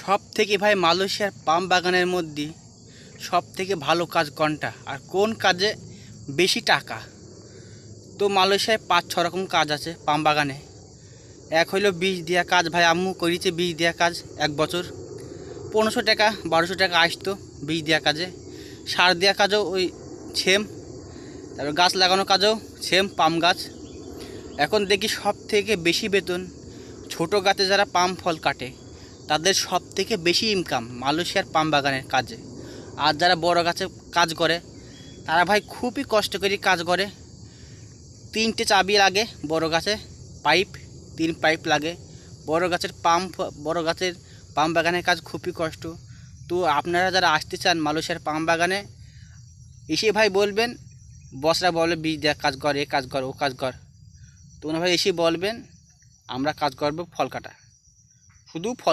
সব থেকে ভাই মালয়েশিয়ার পাম বাগানের মধ্যে সব থেকে ভালো কাজ কোনটা আর কোন কাজে বেশি টাকা? তো মালয়েশিয়ায় 5-6 রকম কাজ আছে পাম বাগানে। এক হইলো বীজ দেওয়া কাজ, ভাই আম্মু করেছে বীজ দেওয়া কাজ। 1 বছর 1500 টাকা 1200 টাকা আসতো বীজ দেওয়া কাজে। সার দেওয়া কাজও ওই সেম, তারপর গাছ লাগানোর কাজও সেম, পাম গাছ। এখন দেখি সব থেকে বেশি বেতন ছোটো গাছে যারা পাম ফল কাটে তাদের সব থেকে বেশি ইনকাম মালয়েশিয়ার পাম বাগানের কাজে। আর যারা বড় গাছে কাজ করে তারা ভাই খুবই কষ্ট করে কাজ করে। 3টে চাবি লাগে বড় গাছে, পাইপ 3 পাইপ লাগে। বড় গাছের পাম বাগানের কাজ খুবই কষ্ট। তো আপনারা যারা আসতে চান মালয়েশিয়ার পাম বাগানে এসে ভাই বলবেন, বসরা বলে বীজ দেখ কাজ কর, এ কাজ কর, ও কাজ কর। তোমরা ভাই এসে বলবেন, আমরা কাজ করব ফল কাটা, শুধু ফল।